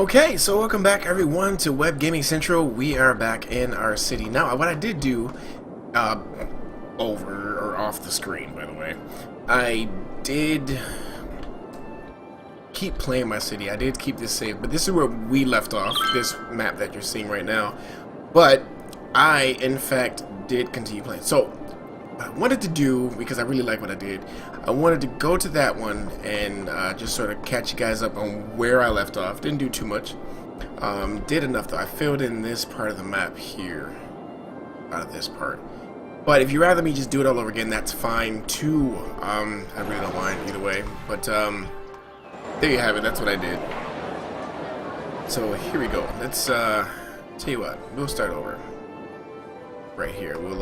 Okay, so welcome back everyone to Web Gaming Central. We are back in our city. Now, what I did do, over or off the screen, by the way, I did keep playing my city. I did keep this saved, but this is where we left off, this map that you're seeing right now. But I, in fact, did continue playing. So, what I wanted to do, because I really like what I did, I wanted to go to that one and just sort of catch you guys up on where I left off. Didn't do too much. Did enough though. I filled in this part of the map here, out of this part. But if you'd rather me just do it all over again, that's fine too. I really don't mind either way. But there you have it. That's what I did. So here we go. Let's tell you what. We'll start over. Right here, we'll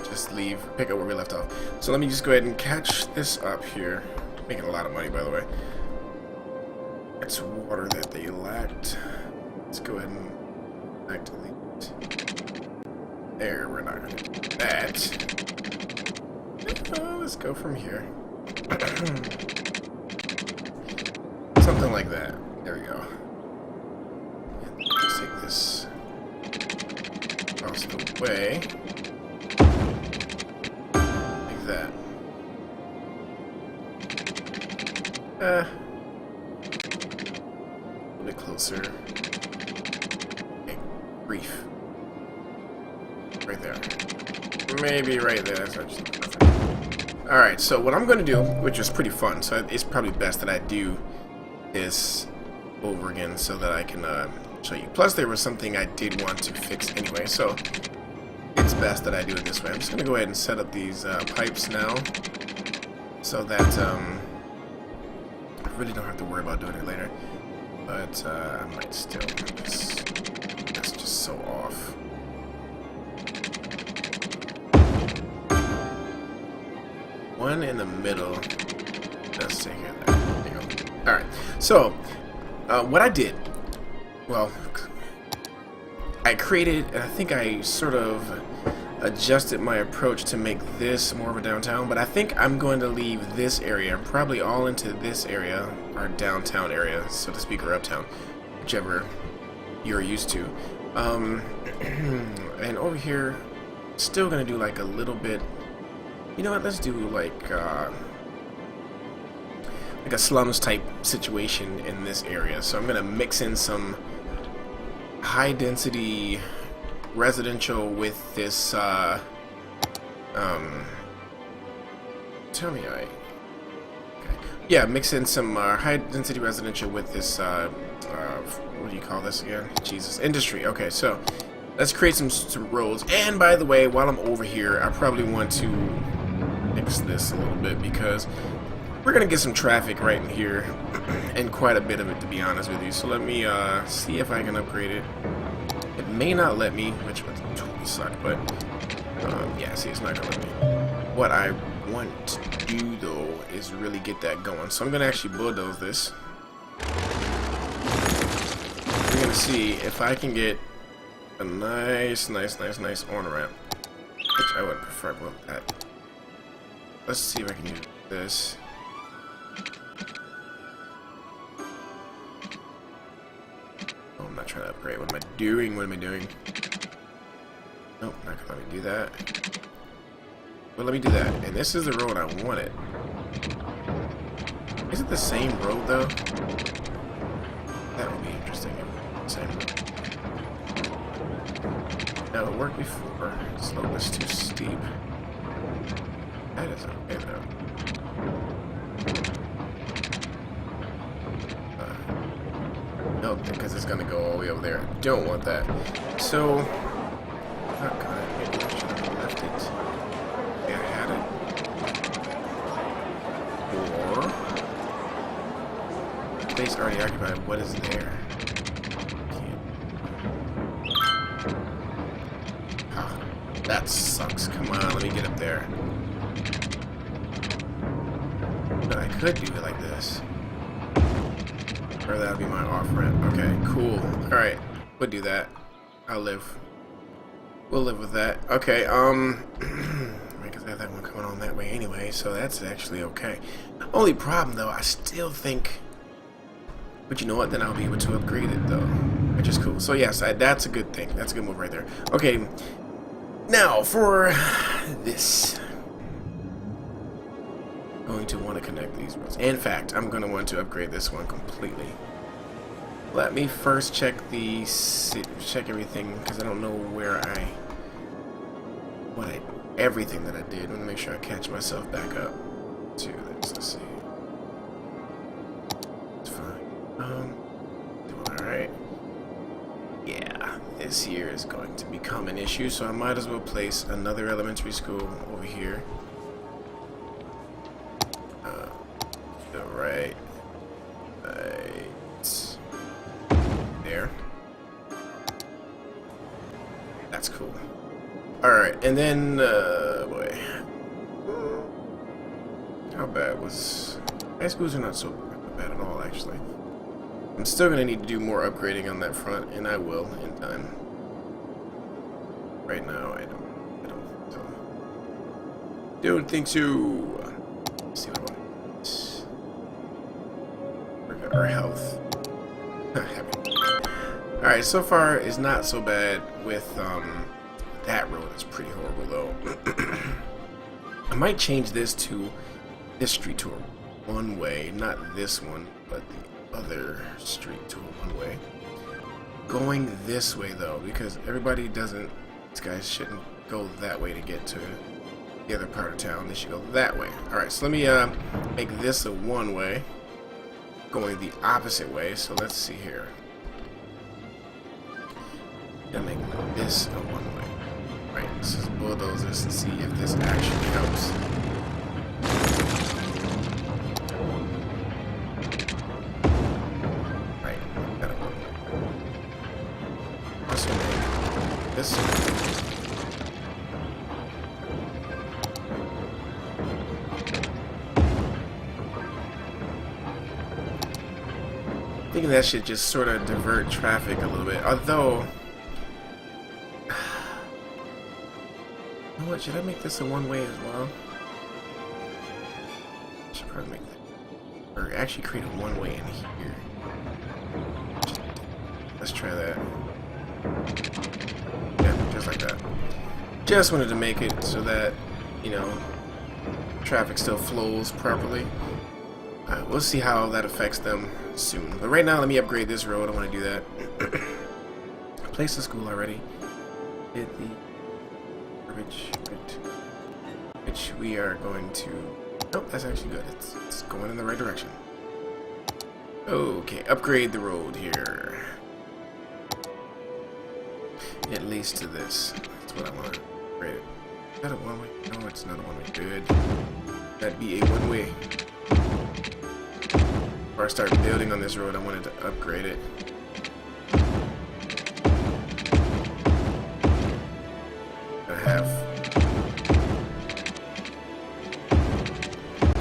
just pick up where we left off. So let me just go ahead and catch this up here. Making a lot of money, by the way. It's water that they lacked. Let's go ahead and activate it. There, we're not going to do that. Let's go from here. Something like that. There we go. Let's take this across the way. Like that. A little bit closer. Okay, brief. Right there. Maybe right there. That's actually perfect. Alright, so what I'm going to do, which is pretty fun, so it's probably best that I do this over again so that I can show you. Plus, there was something I did want to fix anyway, so it's best that I do it this way. I'm just going to go ahead and set up these pipes now so that I really don't have to worry about doing it later. But I might still do this. That's just so off. One in the middle. Let's take it. There you go. Alright, so what I did, well, I created, and I think I sort of adjusted my approach to make this more of a downtown, but I think I'm going to leave this area, probably all into this area, our downtown area, so to speak, or uptown, whichever you're used to. And over here, still going to do like a little bit, you know what, let's do like a slums type situation in this area. So I'm going to mix in some high density residential with this tell me okay. Yeah, mix in some high density residential with this what do you call this again? Jesus, industry. Okay, so let's create some roads. And by the way, while I'm over here, I probably want to mix this a little bit because we're gonna get some traffic right in here, and quite a bit of it, to be honest with you. So let me see if I can upgrade it. It may not let me, which would totally suck, but yeah, see, it's not gonna let me. What I want to do though is really get that going. So I'm gonna actually bulldoze this. We're gonna see if I can get a nice on-ramp, which I would prefer with that. Let's see if I can do this. Oh, I'm not trying to upgrade. What am I doing? What am I doing? Nope, not gonna let me do that. Well, let me do that. And this is the road I wanted. Is it the same road though? That would be interesting. Same road. Now it worked before. Slope is too steep. That is okay though. No, because it's gonna go all the way over there. Don't want that. So, oh god, maybe I should have left it. Yeah, I had it. Or space already occupied. What is there? Oh, that sucks. Come on, let me get up there. But I could do it like this. Or that'll be my off-ramp. Okay, cool. Alright, we'll do that. I'll live. We'll live with that. Okay, because I have that one coming on that way anyway, so that's actually okay. Only problem, though, I still think But you know what? Then I'll be able to upgrade it though, which is cool. So yes, that's a good thing. That's a good move right there. Okay, now for this. I'm going to want to connect these roads. In fact, I'm going to want to upgrade this one completely. Let me first check everything, because I don't know where everything that I did. I want to make sure I catch myself back up to this. Let's see. It's fine. Alright. Yeah, this here is going to become an issue, so I might as well place another elementary school over here. Right there. That's cool. Alright, and then, boy. How bad was... High schools are not so bad at all, actually. I'm still going to need to do more upgrading on that front, and I will in time. Right now, I don't think so. Let's see what I want. Our health. Alright, so far is not so bad with that road. It's pretty horrible though. I might change this street to a one-way, not this one, but the other street to a one-way. Going this way though, because everybody doesn't, these guys shouldn't go that way to get to the other part of town. They should go that way. Alright, so let me make this a one-way. Going the opposite way, so let's see here. Gonna make this a one-way. Right, let's just bulldoze this and see if this actually helps. Right, got a one-way. Also make this one. Thinking that should just sort of divert traffic a little bit. Although, you know what? Should I make this a one-way as well? Should probably make that, or actually create a one-way in here. Let's try that. Yeah, just like that. Just wanted to make it so that, you know, traffic still flows properly. We'll see how that affects them soon. But right now, let me upgrade this road. I want to do that. Place the school already. Hit the garbage, which we are going to... Oh, that's actually good. It's going in the right direction. Okay, upgrade the road here. It leads to this. That's what I want to upgrade it. Is that a one-way? No, it's not a one-way. Good. That'd be a one-way. Before I start building on this road, I wanted to upgrade it.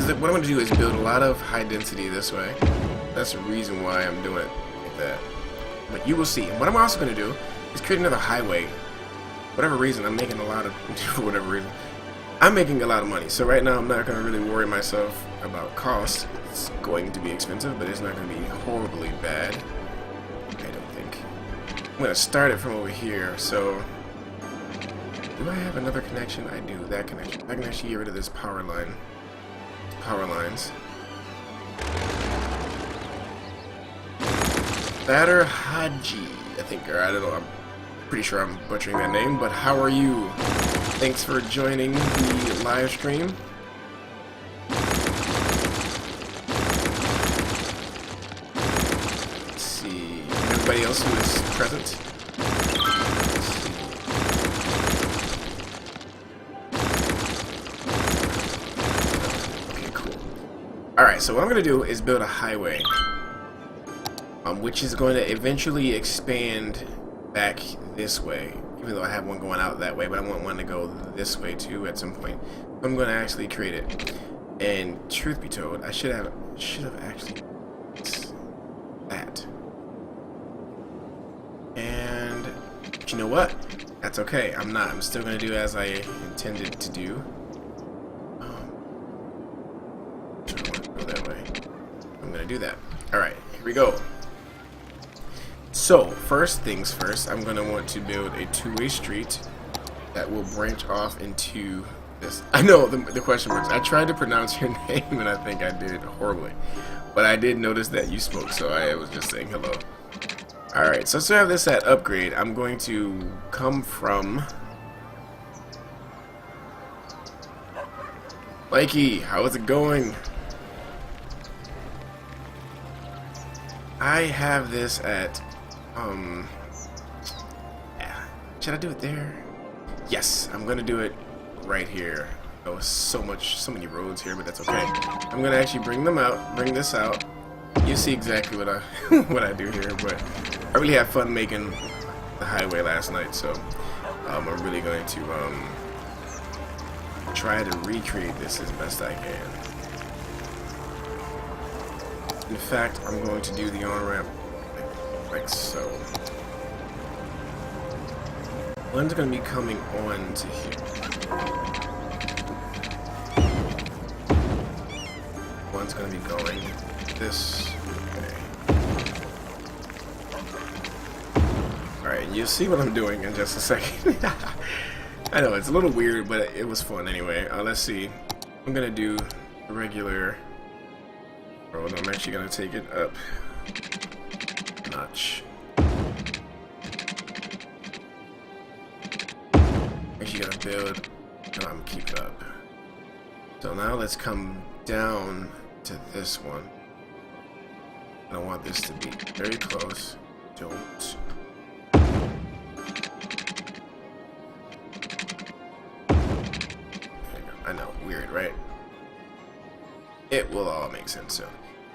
What I'm going to do is build a lot of high density this way. That's the reason why I'm doing it like that. But you will see. What I'm also going to do is create another highway. Whatever reason, I'm making a lot of... for whatever reason. I'm making a lot of money. So right now, I'm not going to really worry myself about cost. It's going to be expensive, but it's not going to be horribly bad. I don't think. I'm going to start it from over here. So... do I have another connection? I do. That connection. I can actually get rid of this power line. Power lines. Batter Haji, I think, or I don't know. I'm pretty sure I'm butchering that name, but how are you? Thanks for joining the live stream. Let's see. Everybody else who is present. Alright, so what I'm going to do is build a highway, which is going to eventually expand back this way, even though I have one going out that way, but I want one to go this way too at some point. I'm going to actually create it, and truth be told, I should have actually that. And but you know what? That's okay. I'm still going to do as I intended to do. That way. I'm gonna do that. Alright, here we go. So, first things first, I'm going to want to build a two-way street that will branch off into this. I know, the question marks. I tried to pronounce your name, and I think I did horribly. But I did notice that you spoke, so I was just saying hello. Alright, so to have this at upgrade, I'm going to come from... Mikey, how is it going? I have this at... should I do it there? Yes, I'm gonna do it right here. Oh, so many roads here, but that's okay. I'm gonna actually bring this out. You see exactly what I what I do here, but I really had fun making the highway last night, so I'm really going to try to recreate this as best I can. In fact, I'm going to do the on-ramp like so. One's going to be coming on to here. One's going to be going this way. Alright, you'll see what I'm doing in just a second. I know, it's a little weird, but it was fun anyway. Let's see. I'm going to do a regular... Oh, no, I'm actually going to take it up a notch. Actually going to build... No, I'm keep it up. So now let's come down to this one. I don't want this to be very close. Don't. I know, weird, right? It will all make sense soon.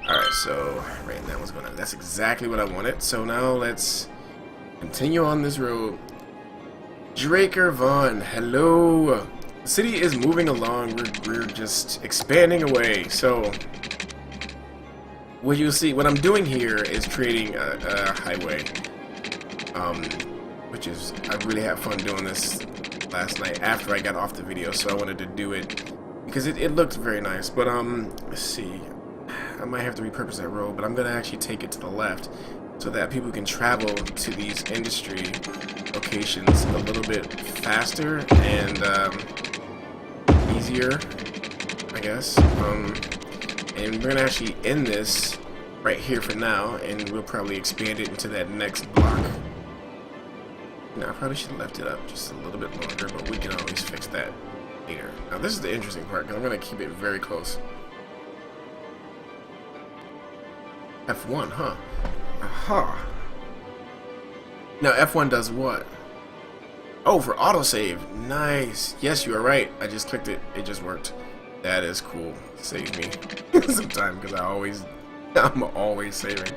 Alright, so right now, that's exactly what I wanted. So now let's continue on this road. Draker Vaughn, hello. The city is moving along. We're just expanding away. So what you'll see, what I'm doing here is creating a highway. Which is, I really had fun doing this last night after I got off the video, so I wanted to do it because it looked very nice. But let's see, I might have to repurpose that road, but I'm gonna actually take it to the left so that people can travel to these industry locations a little bit faster and easier, I guess. And we're gonna actually end this right here for now, and we'll probably expand it into that next block. No, I probably should have left it up just a little bit longer, but we can always fix that later. Now this is the interesting part, because I'm going to keep it very close. F1, huh? Aha. Now F1 does what? Oh, for autosave. Nice. Yes, you are right. I just clicked it. It just worked. That is cool. Save me some time, because I'm always saving.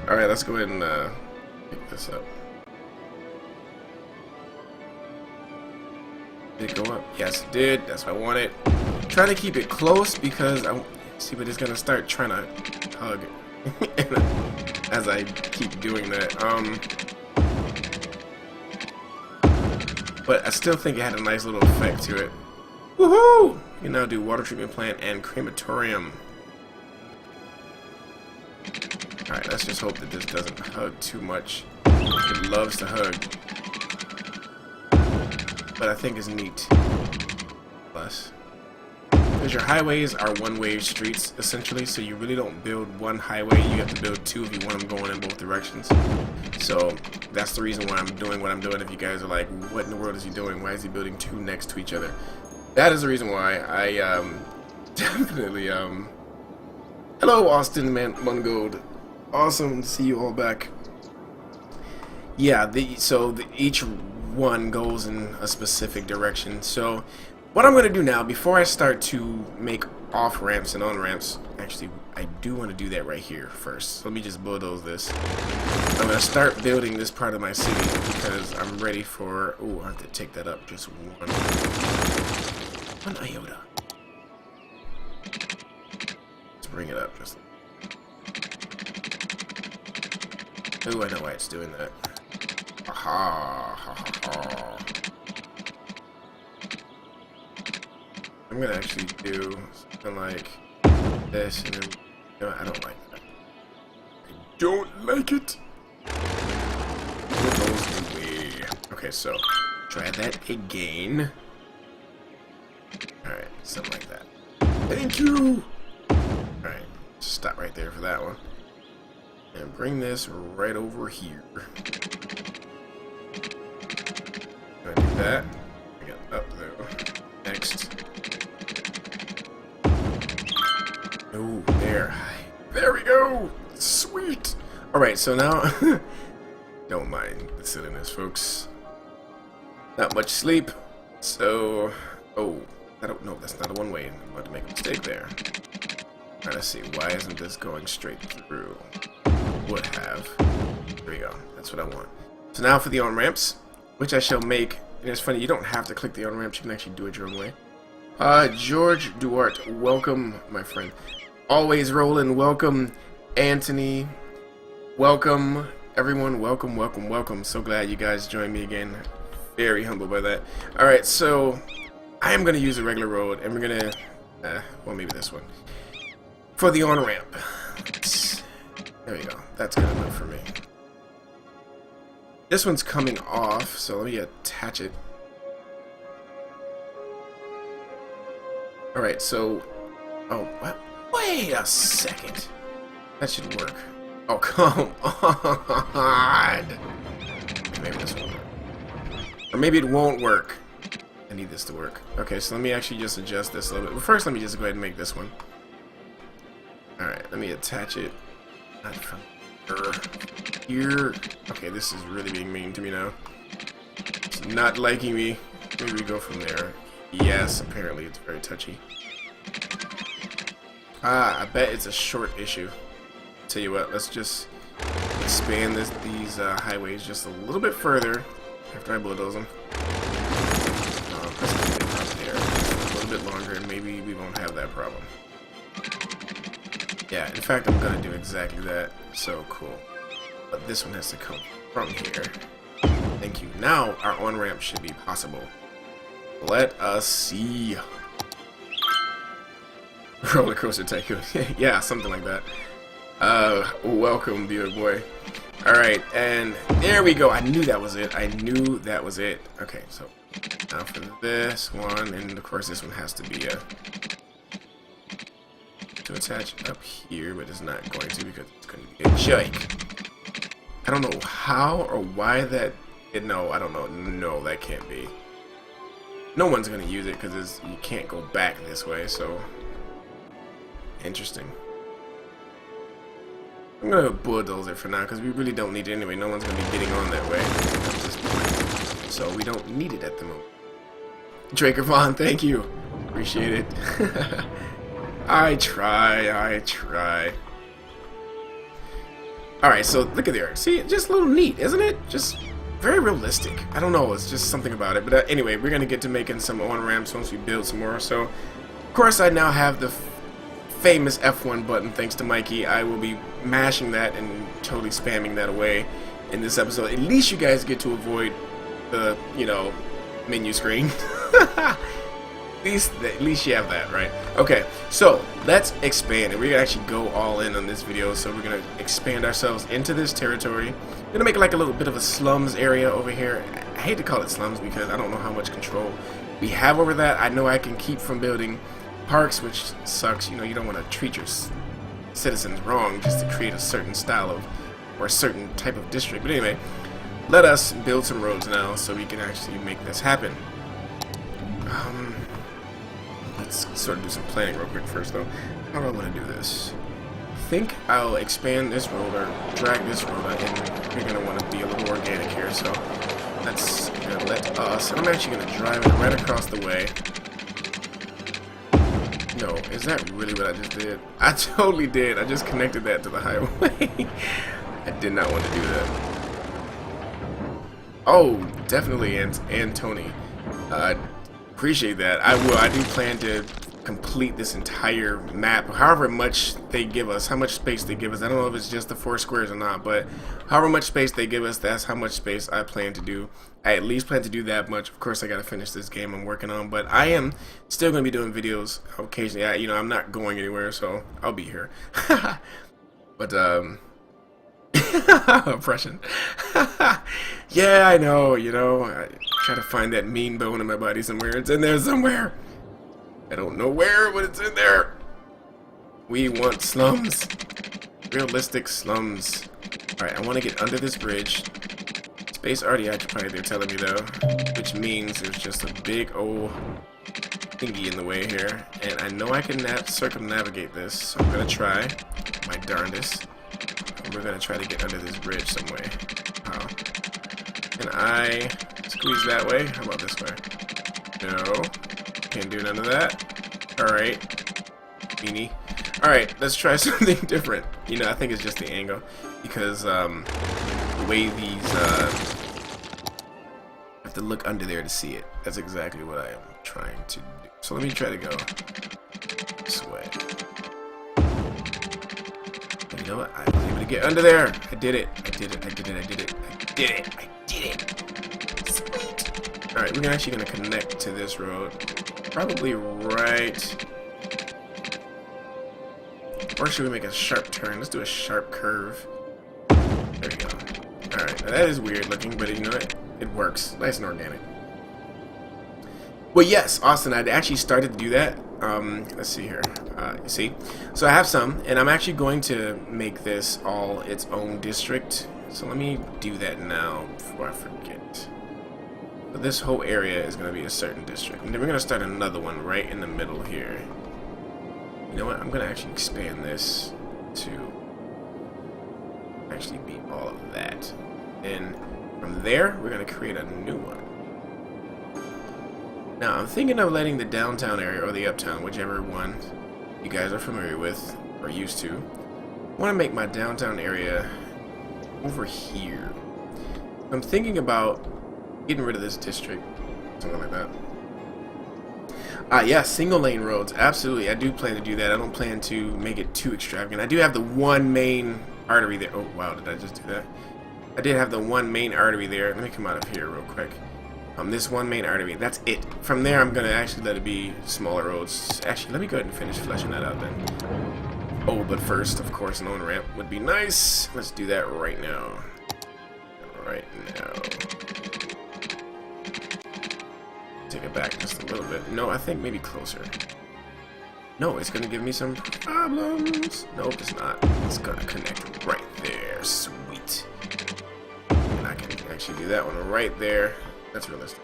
Alright, let's go ahead and pick this up. Did it go up? Yes, it did. That's what I wanted. I'm trying to keep it close because I see, but it's gonna start trying to hug as I keep doing that. But I still think it had a nice little effect to it. Woohoo! You can now do water treatment plant and crematorium. Alright, let's just hope that this doesn't hug too much. It loves to hug. But I think is neat. Plus, because your highways are one-way streets essentially, so you really don't build one highway. You have to build two if you want them going in both directions. So that's the reason why I'm doing what I'm doing. If you guys are like, "What in the world is he doing? Why is he building two next to each other?" That is the reason why I definitely Hello, Austin Mungold. Awesome to see you all back. Yeah, each one goes in a specific direction. So what I'm going to do now, before I start to make off ramps and on ramps, actually I do want to do that right here first. So let me just bulldoze this. I'm going to start building this part of my city because I'm ready for... Oh, I have to take that up just one iota. Let's bring it up just... Oh, I know why it's doing that. Aha, ha, ha, ha. I'm gonna actually do something like this, and then, you know, I don't like that. I don't like it. Okay, so try that again. Alright, something like that. Thank you! Alright, stop right there for that one. And bring this right over here. Gonna do that. I got up there. Next. Oh, there. There we go! Sweet! Alright, so now... don't mind the silliness, folks. Not much sleep. So... oh, I don't know. That's not a one-way. I'm about to make a mistake there. Trying to see. Why isn't this going straight through? Would have. There we go. That's what I want. So now for the on-ramps, which I shall make. And it's funny, you don't have to click the on-ramps. You can actually do it your own way. George Duarte, welcome, my friend. Always rolling. Welcome, Anthony. Welcome, everyone. Welcome, welcome, welcome. So glad you guys joined me again. Very humbled by that. Alright, so I am going to use a regular road, and we're going to, well, maybe this one. For the on-ramp. There we go. That's good enough for me. This one's coming off, so let me attach it. Alright, so... oh, what? Wait a second. That should work. Oh, come on! Maybe this won't work. Or maybe it won't work. I need this to work. Okay, so let me actually just adjust this a little bit. Well, first, let me just go ahead and make this one. Alright, let me attach it. Not from here. Okay, this is really being mean to me now. It's not liking me. Maybe we go from there. Yes, apparently it's very touchy. Ah, I bet it's a short issue. Tell you what, let's just expand these highways just a little bit further after I bulldoze them. Let's keep it up there a little bit longer, and maybe we won't have that problem. Yeah, in fact, I'm gonna do exactly that. So cool. But this one has to come from here. Thank you. Now our on-ramp should be possible. Let us see. Roller Coaster Tycoon. Yeah, something like that. Welcome, dear boy. Alright, and there we go. I knew that was it. I knew that was it. Okay, so now for this one, and of course this one has to be to attach up here, but it's not going to because it's going to be a joke. I don't know how or why that... no, I don't know. No, that can't be. No one's going to use it because you can't go back this way, so... interesting. I'm going to bulldoze it for now because we really don't need it anyway. No one's going to be getting on that way. So we don't need it at the moment. Draker Vaughn, thank you. Appreciate it. I try. Alright, so look at there. See, just a little neat, isn't it? Just very realistic. I don't know, it's just something about it. But anyway, we're going to get to making some on-ramps once we build some more. So, of course, I now have the famous F1 button thanks to Mikey. I will be mashing that and totally spamming that away in this episode. At least you guys get to avoid the, you know, menu screen. At least you have that, right? Okay, so let's expand, and we're gonna actually go all in on this video. So we're gonna expand ourselves into this territory. We're gonna make like a little bit of a slums area over here. I hate to call it slums because I don't know how much control we have over that. I know I can keep from building parks, which sucks. You know, you don't want to treat your citizens wrong just to create a certain style of or a certain type of district. But anyway, let us build some roads now so we can actually make this happen. Let's sort of do some planning real quick first, though. How do I want to do this? I think I'll expand this road or drag this road out, and we're going to want to be a little organic here. So let's let us, and I'm actually going to drive it right across the way. No, is that really what I just did? I totally did. I just connected that to the highway. I did not want to do that. Oh, definitely, Tony. Appreciate that. I will. I do plan to complete this entire map, however much they give us, how much space they give us. I don't know if it's just the 4 squares or not, but however much space they give us, that's how much space I plan to do. I at least plan to do that much. Of course, I got to finish this game I'm working on, but I am still going to be doing videos occasionally. You know, I'm not going anywhere, so I'll be here. But, oppression. Yeah, I know, you know. I try to find that mean bone in my body somewhere. It's in there somewhere. I don't know where, but it's in there. We want slums. Realistic slums. Alright, I want to get under this bridge. Space already occupied, they're telling me though. Which means there's just a big old thingy in the way here. And I know I can circumnavigate this, so I'm going to try my darndest. And we're going to try to get under this bridge some way. How? Can I squeeze that way? How about this way? No. Can't do none of that. Alright. Beanie. Alright, let's try something different. You know, I think it's just the angle. Because, the way these, I have to look under there to see it. That's exactly what I am trying to do. So let me try to go this way. And you know what? I was able to get under there. I did it. I did it. I did it. I did it. I did it. I did it. Sweet. Alright, we're actually going to connect to this road. Probably right... Or should we make a sharp turn? Let's do a sharp curve. There we go. Alright, now that is weird looking, but you know what? It works. Nice and organic. Well, yes, Austin, I'd actually started to do that. Let's see here. You see? So I have some, and I'm actually going to make this all its own district. So let me do that now before I forget. So this whole area is going to be a certain district. And then we're going to start another one right in the middle here. You know what? I'm going to actually expand this to actually be all of that. And from there, we're going to create a new one. Now, I'm thinking of letting the downtown area or the uptown, whichever one you guys are familiar with or used to. I want to make my downtown area over here. I'm thinking about getting rid of this district, something like that. Yeah, single lane roads. Absolutely. I do plan to do that. I don't plan to make it too extravagant. I do have the one main artery there. Oh, wow. Did I just do that? I did have the one main artery there. Let me come out of here real quick. This one main artery. That's it. From there, I'm going to actually let it be smaller roads. Actually, let me go ahead and finish fleshing that out then. Oh, but first, of course, an on-ramp would be nice. Let's do that right now. Right now. Take it back just a little bit. No, I think maybe closer. No, it's gonna give me some problems. Nope, it's not. It's gonna connect right there. Sweet. And I can actually do that one right there. That's realistic.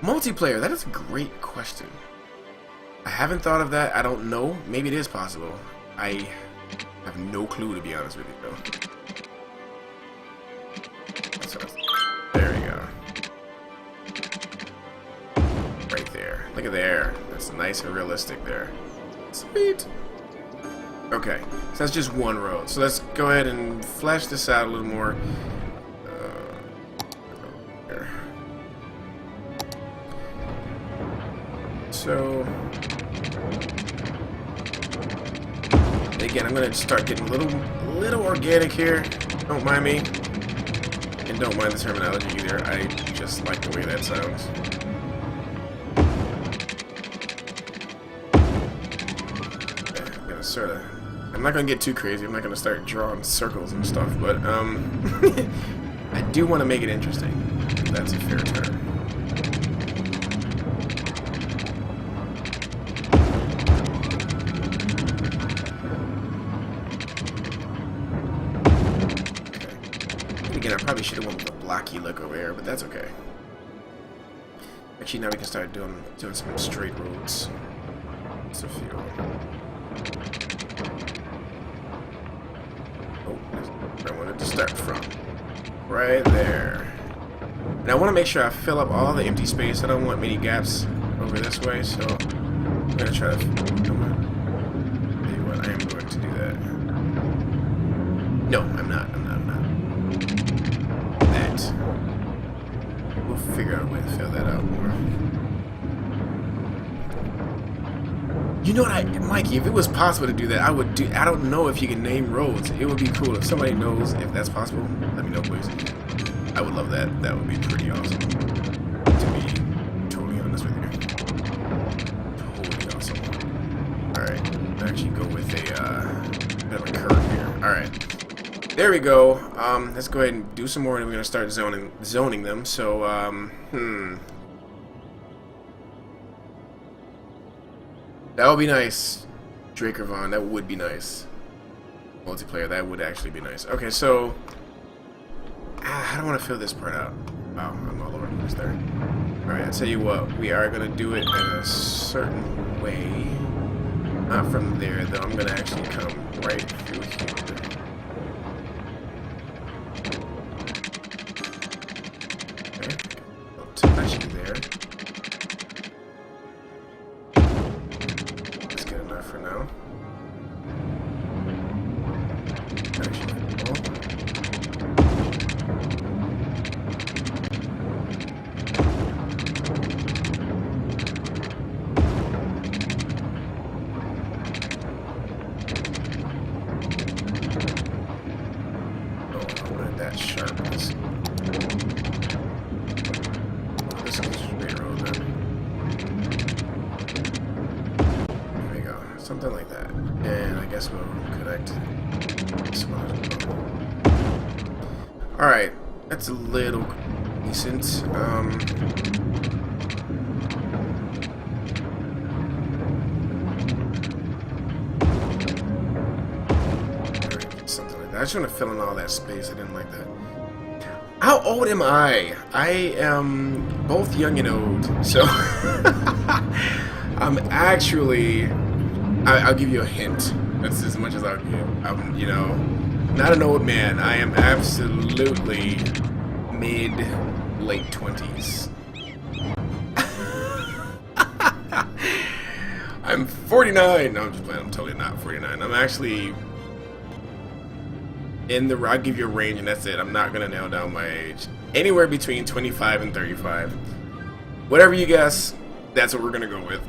Multiplayer, that is a great question. I haven't thought of that. I don't know. Maybe it is possible. I have no clue, to be honest with you, though. There we go. Right there. Look at there. That's nice and realistic there. Sweet. Okay, so that's just one road. So let's go ahead and flesh this out a little more. There. So, again, I'm gonna start getting a little organic here. Don't mind me, and don't mind the terminology either. I just like the way that sounds. I'm not gonna get too crazy. I'm not gonna start drawing circles and stuff, but I do want to make it interesting. That's a fair term. Okay. Again, I probably should have went with a blocky look over here, but that's okay. Actually, now we can start doing some straight roads. Just a few. I wanted to start from right there. And I want to make sure I fill up all the empty space. I don't want many gaps over this way, so I'm going to try to tell you what, I am going to do that. No, I'm not. That. We'll figure out a way to fill that out more. You know what, Mikey, if it was possible to do that, I would do. I don't know if you can name roads. It would be cool if somebody knows if that's possible. Let me know, please. I would love that. That would be pretty awesome. To be totally honest with you. Totally awesome. Alright, I'll actually go with a bit of a curve here. Alright. There we go. Let's go ahead and do some more, and we're gonna start zoning them. So, that would be nice. Draker Vaughn, that would be nice. Multiplayer, that would actually be nice. Okay, so I don't want to fill this part out. Wow, I'm all over the place there. Alright, I'll tell you what, we are gonna do it in a certain way. Not from there, though. I'm gonna actually come right through here. Okay, I'll touch you there. That's good enough for now. Something like that. And I guess we'll connect this one as well. Alright, that's a little decent. Something like that. I just want to fill in all that space. I didn't like that. How old am I? I am both young and old. So I'm actually... I'll give you a hint. That's as much as I'll give. I'm, you know, not an old man. I am absolutely mid-late 20s. I'm 49. No, I'm just playing. I'm totally not 49. I'm actually in the... I'll give you a range, and that's it. I'm not going to nail down my age. Anywhere between 25 and 35. Whatever you guess, that's what we're going to go with.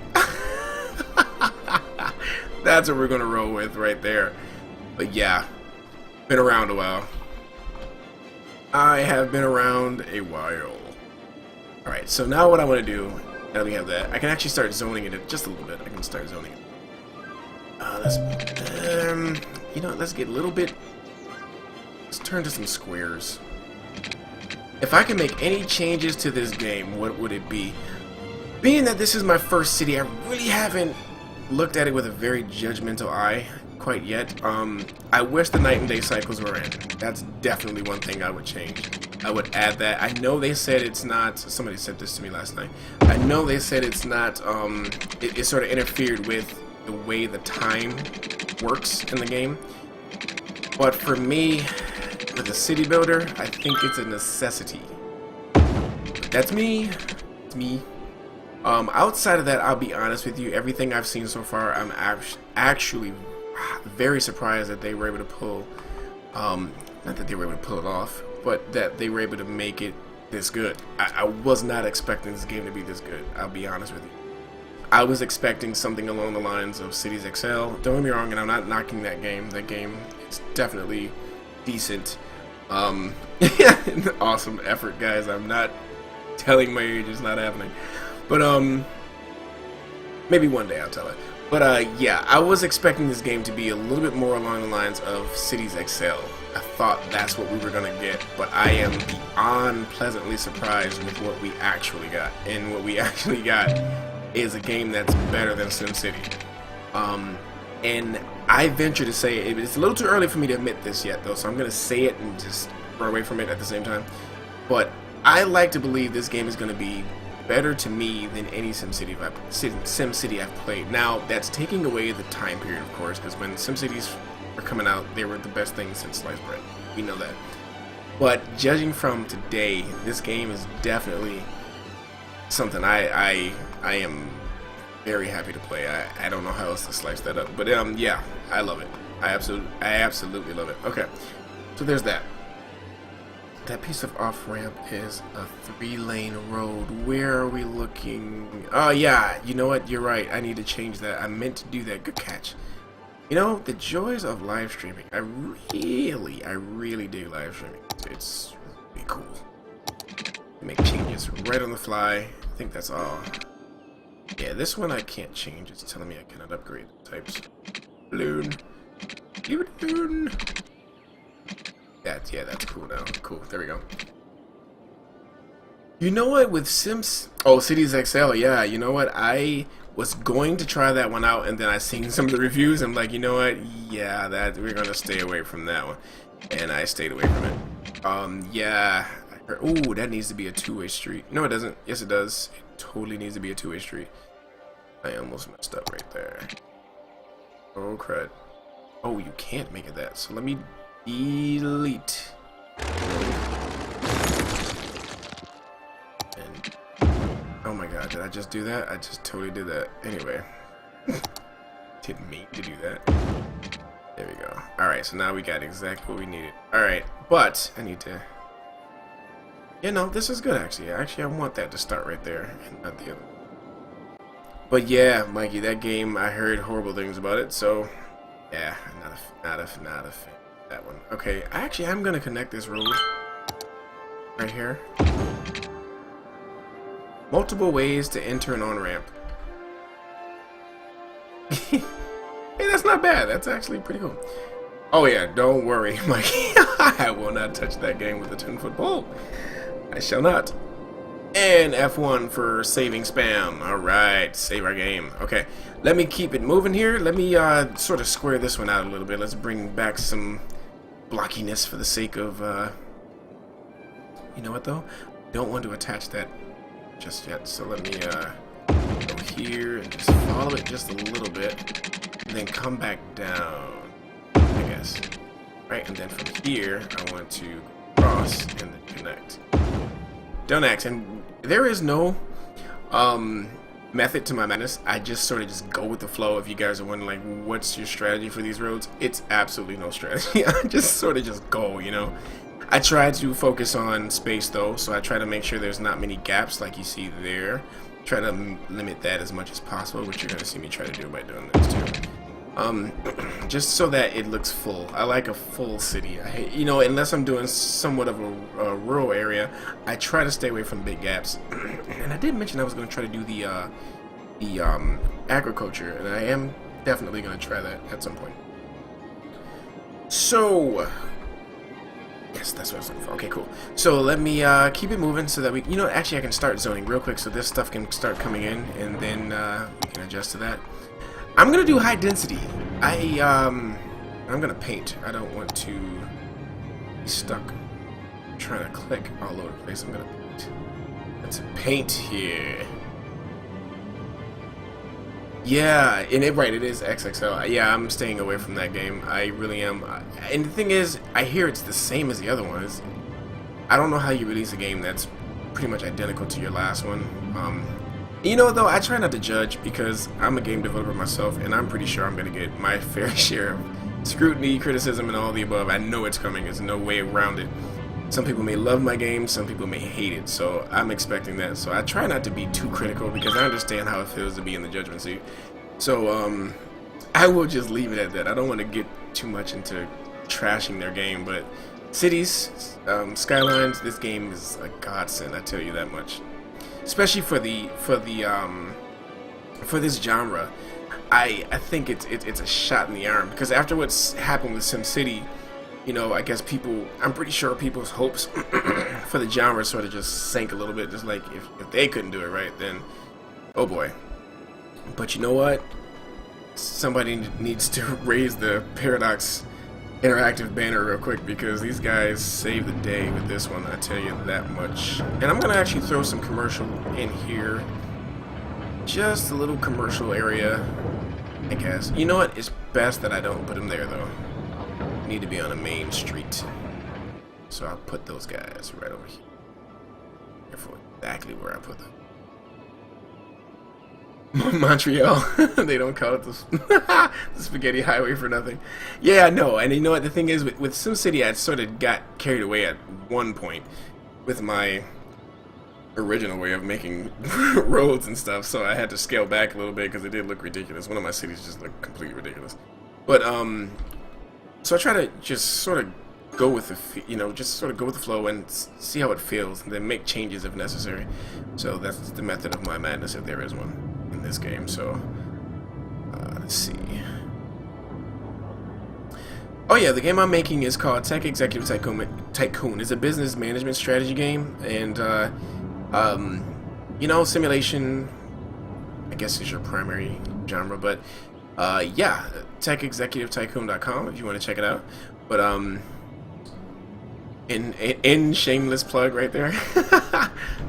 That's what we're gonna roll with right there. But yeah, been around a while. I have been around a while. Alright, so now what I want to do, now that we have that, I can actually start zoning it just a little bit. I can start zoning it. You know, let's get a little bit... Let's turn to some squares. If I can make any changes to this game, what would it be? Being that this is my first city, I really haven't looked at it with a very judgmental eye quite yet. I wish the night and day cycles were in. That's definitely one thing I would change. I would add that. I know they said it's not... Somebody said this to me last night. I know they said it's not... It sort of interfered with the way the time works in the game. But for me, with a city builder, I think it's a necessity. That's me. It's me. Outside of that, I'll be honest with you, everything I've seen so far, I'm actually very surprised that they were able to pull, not that they were able to pull it off, but that they were able to make it this good. I was not expecting this game to be this good, I'll be honest with you. I was expecting something along the lines of Cities XL. Don't get me wrong, and I'm not knocking that game. That game is definitely decent. Awesome effort, guys. I'm not telling my age, it's not happening. But, maybe one day I'll tell it. But, yeah, I was expecting this game to be a little bit more along the lines of Cities XL. I thought that's what we were going to get, but I am beyond pleasantly surprised with what we actually got. And what we actually got is a game that's better than SimCity. And I venture to say, it's a little too early for me to admit this yet, though, so I'm going to say it and just run away from it at the same time. But I like to believe this game is going to be better to me than any SimCity I've played. Now, that's taking away the time period, of course, because when SimCities were coming out, they were the best thing since sliced bread. We know that. But judging from today, this game is definitely something I am very happy to play. I don't know how else to slice that up, but yeah, I love it. I absolutely love it. Okay, so there's that. That piece of off-ramp is a 3-lane road. Where are we looking? Oh, yeah. You know what? You're right. I need to change that. I meant to do that. Good catch. You know, the joys of live streaming. I really do live streaming. It's really cool. Make changes right on the fly. I think that's all. Yeah, this one I can't change. It's telling me I cannot upgrade the types. Balloon. Balloon. That's cool now. Cool. There we go. You know what, with Sims... Oh, Cities XL, yeah, you know what, I was going to try that one out, and then I seen some of the reviews, and I'm like, you know what, yeah, that we're gonna stay away from that one. And I stayed away from it. Yeah, ooh, that needs to be a two-way street. No, it doesn't. Yes, it does. It totally needs to be a two-way street. I almost messed up right there. Oh, crud. Oh, you can't make it that, so let me delete. Oh my god, did I just do that? I just totally did that. Anyway. Didn't mean to do that. There we go. Alright, so now we got exactly what we needed. Alright, but I need to... Yeah, no, this is good actually. Actually, I want that to start right there and not the other. But yeah, Mikey, that game, I heard horrible things about it, so... Yeah, not a fan of that one. Okay, actually, I'm gonna connect this road right here. Multiple ways to enter an on-ramp. Hey, that's not bad. That's actually pretty cool. Oh yeah, don't worry, Mikey. I will not touch that game with a 10-foot pole. I shall not. And F1 for saving spam. Alright, save our game. Okay, let me keep it moving here. Let me sort of square this one out a little bit. Let's bring back some blockiness for the sake of... You know what, though? Don't want to attach that just yet, so let me go here and just follow it just a little bit, and then come back down, I guess. Right, and then from here, I want to cross and then connect. Don't act, and there is no method to my madness. I just sort of just go with the flow. If you guys are wondering, like, what's your strategy for these roads? It's absolutely no strategy. I just sort of just go, you know. I try to focus on space though, so I try to make sure there's not many gaps like you see there. Try to limit that as much as possible, which you're going to see me try to do by doing this too. Just so that it looks full. I like a full city. You know, unless I'm doing somewhat of a rural area, I try to stay away from big gaps. And I did mention I was going to try to do the agriculture, and I am definitely going to try that at some point. So... Yes, that's what I was looking for. Okay, cool. So let me keep it moving so that we... You know, actually I can start zoning real quick so this stuff can start coming in, and then we can adjust to that. I'm going to do high density. I'm going to paint. I don't want to be stuck trying to click all over the place. I'm going to paint. Let's paint here. Yeah, and it is XXL. Yeah, I'm staying away from that game. I really am. And the thing is, I hear it's the same as the other ones. I don't know how you release a game that's pretty much identical to your last one. You know, though, I try not to judge because I'm a game developer myself, and I'm pretty sure I'm going to get my fair share of scrutiny, criticism, and all the above. I know it's coming. There's no way around it. Some people may love my game, some people may hate it, so I'm expecting that. So I try not to be too critical because I understand how it feels to be in the judgment seat. So I will just leave it at that. I don't want to get too much into trashing their game, but Cities, Skylines, this game is a godsend, I tell you that much. Especially for this genre, I think it's a shot in the arm because after what's happened with SimCity, you know, I guess I'm pretty sure people's hopes for the genre sort of just sank a little bit. Just like if they couldn't do it right, then oh boy. But you know what? Somebody needs to raise the Paradox Interactive banner real quick because these guys saved the day with this one, I tell you that much. And I'm going to actually throw some commercial in here. Just a little commercial area, I guess. You know what? It's best that I don't put them there, though. Need to be on a main street, so I'll put those guys right over here. Careful exactly where I put them. Montreal. They don't call it the spaghetti highway for nothing. Yeah, I know. And you know what the thing is with SimCity, I sort of got carried away at one point with my original way of making roads and stuff, so I had to scale back a little bit because it did look ridiculous. One of my cities just looked completely ridiculous. But so I try to just sort of go with the flow and see how it feels, and then make changes if necessary. So that's the method of my madness, if there is one in this game. So let's see. Oh yeah, the game I'm making is called Tech Executive Tycoon. It's a business management strategy game, and you know, simulation, I guess, is your primary genre. But yeah, techexecutivetycoon.com if you want to check it out. But in shameless plug right there,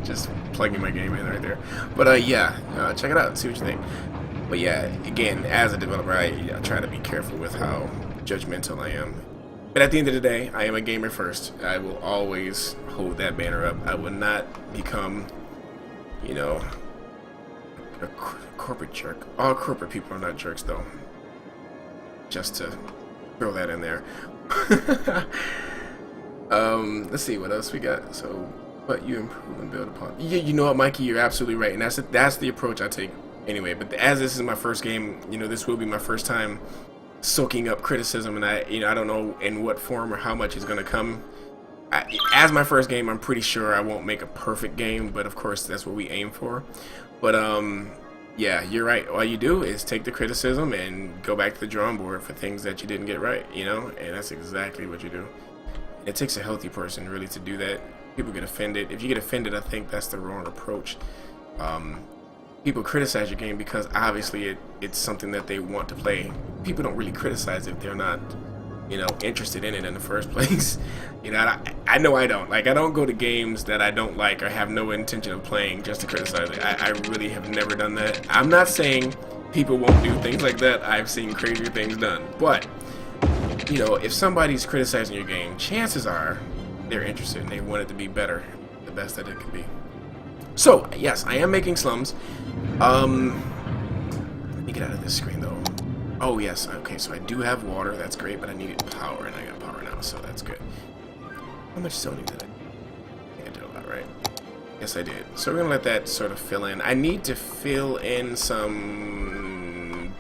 just plugging my game in right there. But yeah, check it out and see what you think. But yeah, again, as a developer, I try to be careful with how judgmental I am. But at the end of the day, I am a gamer first. I will always hold that banner up. I will not become, you know, a corporate jerk. All corporate people are not jerks, though. Just to throw that in there. Let's see what else we got. So, but you improve and build upon. You know what, Mikey? You're absolutely right, and that's the approach I take anyway. But as this is my first game, you know, this will be my first time soaking up criticism, and I don't know in what form or how much is going to come. As my first game, I'm pretty sure I won't make a perfect game, but of course that's what we aim for. But yeah, you're right. All you do is take the criticism and go back to the drawing board for things that you didn't get right, you know, and that's exactly what you do. It takes a healthy person really to do that. People get offended. If you get offended, I think that's the wrong approach. People criticize your game because obviously it's something that they want to play. People don't really criticize if they're not, you know, interested in it in the first place. You know, I know I don't. Like, I don't go to games that I don't like or have no intention of playing just to criticize it. I really have never done that. I'm not saying people won't do things like that. I've seen crazier things done. But, you know, if somebody's criticizing your game, chances are they're interested and they want it to be better, the best that it can be. So, yes, I am making slums. Let me get out of this screen, though. Oh, yes, okay, so I do have water. That's great, but I needed power, and I got power now, so that's good. How much zoning did I do? Yeah, I did a lot, right? Yes, I did. So we're going to let that sort of fill in. I need to fill in some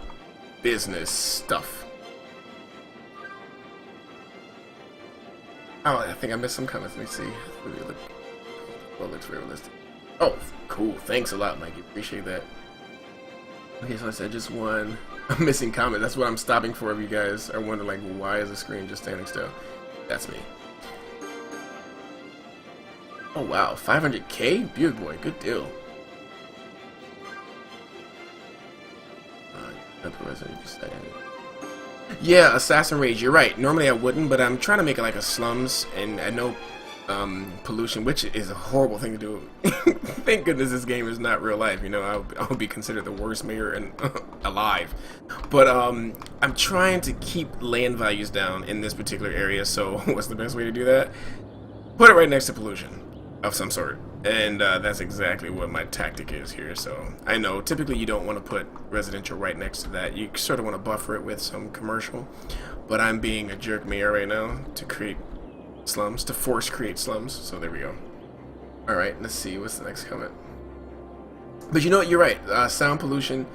business stuff. Oh, I think I missed some comments. Let me see. Well, it looks realistic. Oh, cool. Thanks a lot, Mikey. Appreciate that. Okay, so I said just one missing comment. That's what I'm stopping for if you guys are wondering, like, why is the screen just standing still? That's me. Oh, wow. 500K? Beautiful boy. Good deal. Yeah, Assassin Rage. You're right. Normally I wouldn't, but I'm trying to make it like a slums, and I know pollution, which is a horrible thing to do. Thank goodness this game is not real life. You know, I'll be considered the worst mayor alive. But I'm trying to keep land values down in this particular area. So what's the best way to do that? Put it right next to pollution of some sort. And that's exactly what my tactic is here. So I know typically you don't want to put residential right next to that. You sort of want to buffer it with some commercial. But I'm being a jerk mayor right now to create slums, to force create slums. So there we go. Alright, let's see. What's the next comment? But you know what? You're right. Sound pollution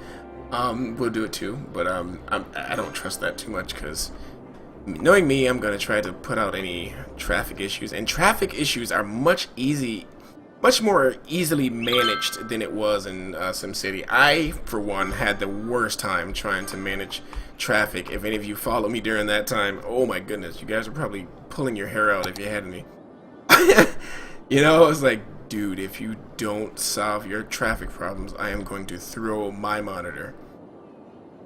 will do it too. But I don't trust that too much because knowing me, I'm going to try to put out any traffic issues. And traffic issues are much more easily managed than it was in SimCity. I, for one, had the worst time trying to manage traffic. If any of you follow me during that time, oh my goodness, you guys were probably pulling your hair out if you had any. You know, I was like, dude, if you don't solve your traffic problems, I am going to throw my monitor.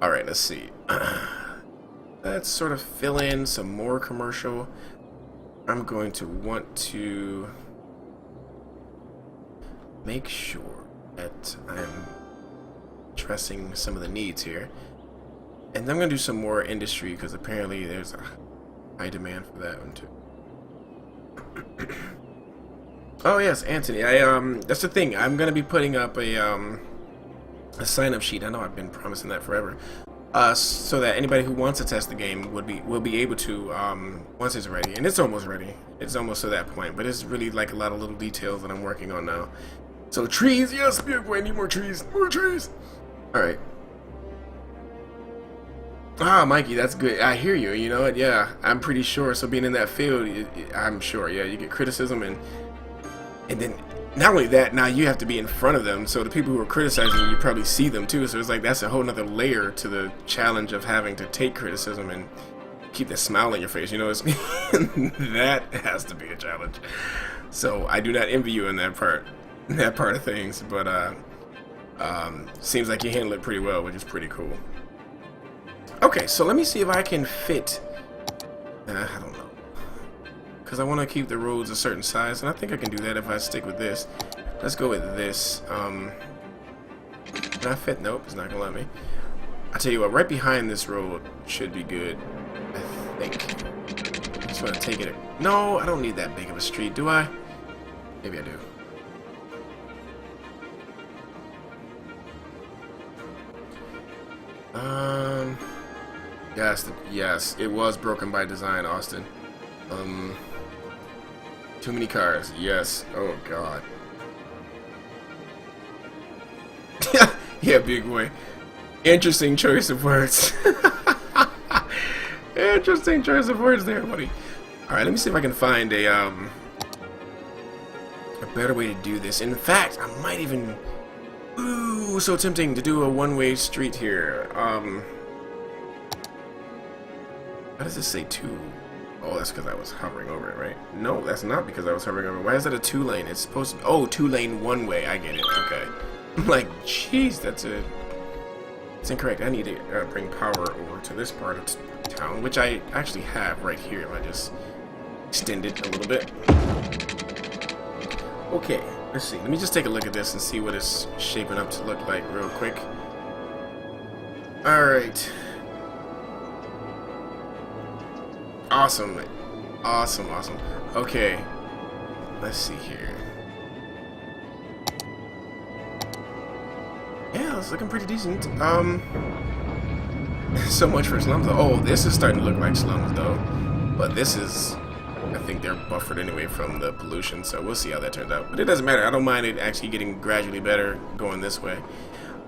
Alright, let's see. Let's sort of fill in some more commercial. I'm going to want to make sure that I'm addressing some of the needs here. And I'm going to do some more industry because apparently there's a high demand for that one too. Oh yes, Anthony. That's the thing. I'm going to be putting up a sign-up sheet. I know I've been promising that forever. So that anybody who wants to test the game will be able to once it's ready. And it's almost ready. It's almost to that point. But it's really like a lot of little details that I'm working on now. So trees, yes, I need more trees. More trees. Alright. Ah, Mikey, that's good. I hear you. You know what? Yeah, I'm pretty sure. So being in that field, I'm sure. Yeah, you get criticism, and then not only that, now you have to be in front of them. So the people who are criticizing you probably see them too. So it's like that's a whole nother layer to the challenge of having to take criticism and keep that smile on your face. You know, it's that has to be a challenge. So I do not envy you in that part of things. But seems like you handle it pretty well, which is pretty cool. Okay, so let me see if I can fit. I don't know, because I want to keep the roads a certain size, and I think I can do that if I stick with this. Let's go with this. Can I fit? Nope, it's not gonna let me. I tell you what, right behind this road should be good, I think. I just want to take it. No, I don't need that big of a street, do I? Maybe I do. Yes, it was broken by design, Austin. Too many cars. Yes. Oh God. Yeah, big boy. Interesting choice of words. Interesting choice of words there, buddy. All right, let me see if I can find a better way to do this. In fact, I might even. Ooh, so tempting to do a one-way street here. How does this say 2? Oh, that's because I was hovering over it, right? No, that's not because I was hovering over it. Why is that a 2-lane? It's supposed to. Oh, 2-lane one-way. I get it. Okay. I'm like, jeez, that's a. It's incorrect. I need to bring power over to this part of town, which I actually have right here. I just extend it a little bit. Okay, let's see. Let me just take a look at this and see what it's shaping up to look like real quick. Alright. Awesome. Awesome, awesome. Okay. Let's see here. Yeah, it's looking pretty decent. So much for slums. Oh, this is starting to look like slums, though. But this is, I think they're buffered anyway from the pollution, so we'll see how that turns out. But it doesn't matter. I don't mind it actually getting gradually better going this way.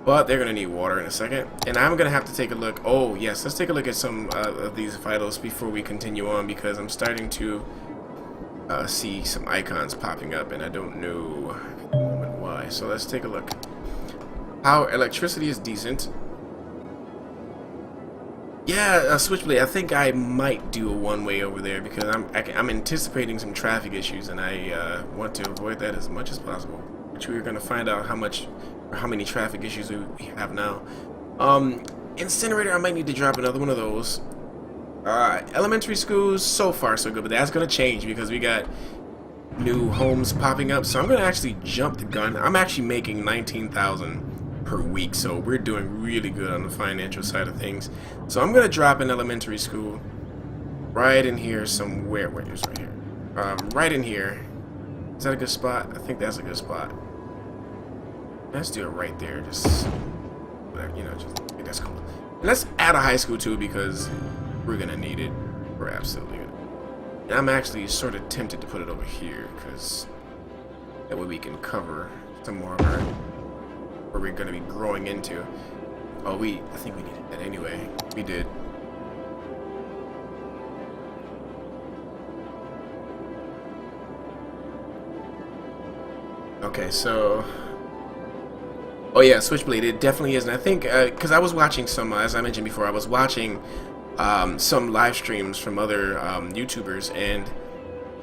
But they're going to need water in a second. And I'm going to have to take a look. Oh, yes, let's take a look at some of these vitals before we continue on, because I'm starting to see some icons popping up, and I don't know at the moment why. So let's take a look. Our electricity is decent. Yeah, Switchblade, I think I might do a one-way over there because I'm anticipating some traffic issues, and I want to avoid that as much as possible. Which we're going to find out how much or how many traffic issues we have now. Incinerator, I might need to drop another one of those. Elementary schools, so far so good, but that's going to change because we got new homes popping up. So I'm going to actually jump the gun. I'm actually making 19,000 per week, so we're doing really good on the financial side of things. So I'm gonna drop an elementary school right in here somewhere. Where is right here? Right in here. Is that a good spot? I think that's a good spot. Let's do it right there. Just, you know, just that's cool. And let's add a high school too because we're gonna need it. We're absolutely gonna. And I'm actually sort of tempted to put it over here because that way we can cover some more of our. Where we're going to be growing into. Oh, I think we needed that anyway. We did. Okay, so. Oh yeah, Switchblade. It definitely is, and I think because I was watching some, as I mentioned before, I was watching some live streams from other YouTubers, and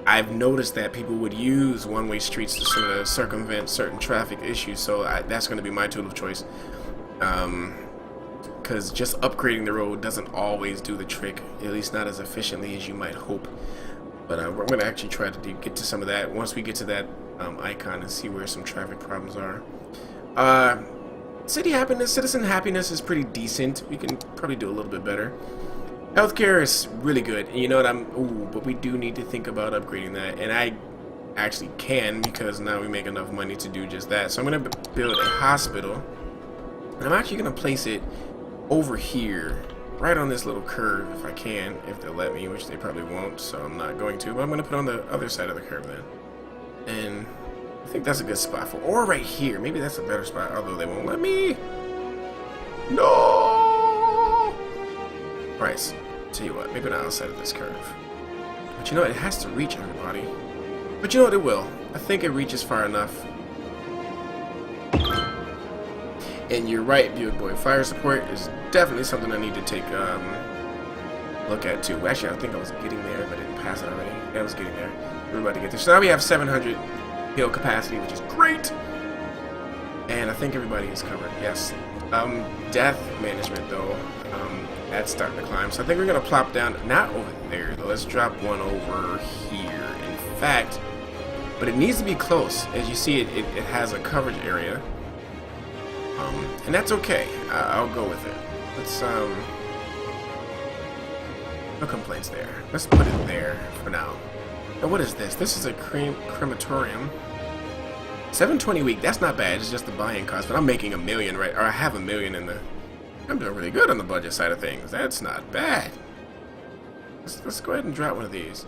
I've noticed that people would use one-way streets to sort of circumvent certain traffic issues, so that's going to be my tool of choice. Because just upgrading the road doesn't always do the trick, at least not as efficiently as you might hope. But we're going to actually try to get to some of that once we get to that icon and see where some traffic problems are. Citizen happiness is pretty decent. We can probably do a little bit better. Healthcare is really good, and you know what but we do need to think about upgrading that, and I actually can because now we make enough money to do just that. So I'm going to build a hospital, and I'm actually going to place it over here, right on this little curve if I can, if they'll let me, which they probably won't, so I'm not going to, but I'm going to put it on the other side of the curve then. And I think that's a good spot for, or right here, maybe that's a better spot, although they won't let me. No! Price. Tell you what, maybe not outside of this curve. But you know, it has to reach everybody. But you know what, it will. I think it reaches far enough. And you're right, Buick Boy. Fire support is definitely something I need to take look at too. Actually, I think I was getting there, but I didn't pass it already. Yeah, I was getting there. We're about to get there. So now we have 700 hill capacity, which is great. And I think everybody is covered. Yes. Death management though. That's starting to climb. So I think we're gonna plop down. Not over there though. Let's drop one over here. In fact, but it needs to be close. As you see, it has a coverage area. And that's okay. I'll go with it. Let's no complaints there. Let's put it there for now. Now what is this? This is a crematorium. 720 a week. That's not bad. It's just the buy-in cost. But I'm making $1 million, right? Or I have $1 million in the. I'm doing really good on the budget side of things. That's not bad. Let's go ahead and drop one of these.